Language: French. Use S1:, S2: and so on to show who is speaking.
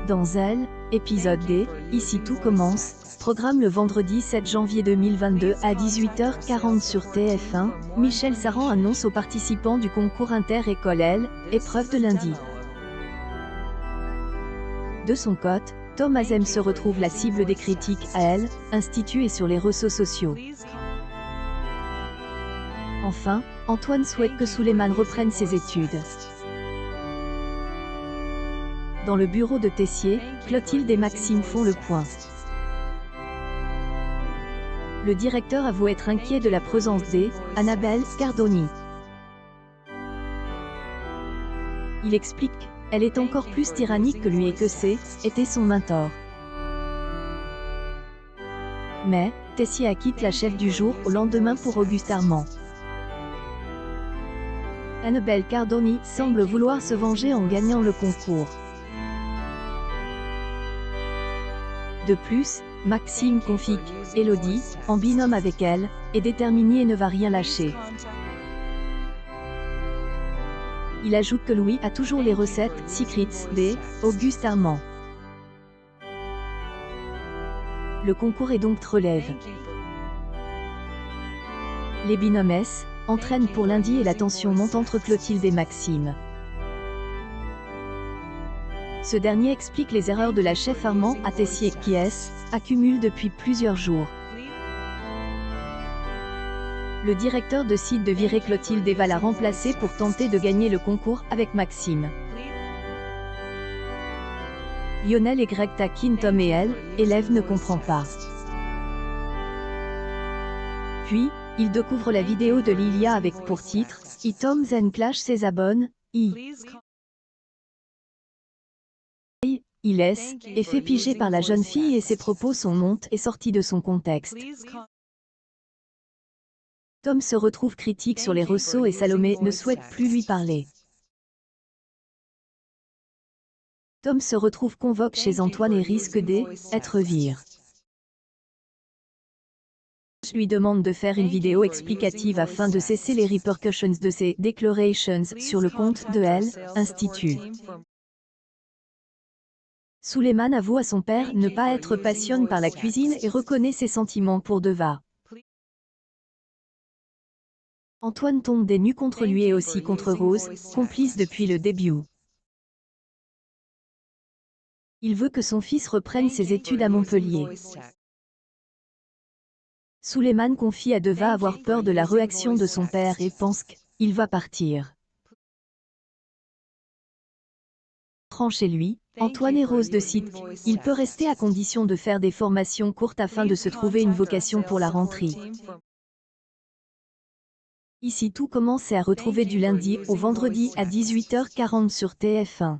S1: Dans Elle, épisode D, Ici tout commence, programme le vendredi 7 janvier 2022 à 18h40 sur TF1, Michel Saran annonce aux participants du concours inter-école L, épreuve de lundi. De son côté, Tom Azem se retrouve la cible des critiques à L, institut et sur les réseaux sociaux. Enfin, Antoine souhaite que Souleymane reprenne ses études. Dans le bureau de Tessier, Clotilde et Maxime font le point. Le directeur avoue être inquiet de la présence d'Annabelle Cardoni. Il explique qu'elle est encore plus tyrannique que lui et que était son mentor. Mais, Tessier acquitte la chef du jour au lendemain pour Auguste Armand. Annabelle Cardoni semble vouloir se venger en gagnant le concours. De plus, Maxime confie qu'Élodie, en binôme avec elle, est déterminée et ne va rien lâcher. Il ajoute que Louis a toujours les recettes secrets d'Auguste Armand. Le concours est donc relève. Les binômes S entraînent pour lundi et la tension monte entre Clotilde et Maxime. Ce dernier explique les erreurs de la chef Armand à Tessier qui accumule depuis plusieurs jours. Le directeur décide de virer Clotilde et va la remplacer pour tenter de gagner le concours avec Maxime. Lionel et Greg taquinent Tom et elle, élève ne comprend pas. Puis, il découvre la vidéo de Lilia avec pour titre « I Tom Zen Clash ses abonnes, Il est fait piger par la jeune fille et ses propos sont montés et sortis de son contexte. Tom se retrouve critique sur les réseaux et Salomé ne souhaite plus lui parler. Tom se retrouve convoque chez Antoine et risque d'être viré. Je lui demande de faire une vidéo explicative afin de cesser les répercussions de ses declarations sur le compte de L, Institut. Souleymane avoue à son père ne pas être passionné par la cuisine et reconnaît ses sentiments pour Deva. Antoine tombe des nues contre lui et aussi contre Rose, complice depuis le début. Il veut que son fils reprenne ses études à Montpellier. Souleymane confie à Deva avoir peur de la réaction de son père et pense qu'il va partir. Rentrant chez lui, Antoine et Rose décident qu'il peut rester à condition de faire des formations courtes afin de se trouver une vocation pour la rentrée. Ici tout commence à retrouver du lundi au vendredi à 18h40 sur TF1.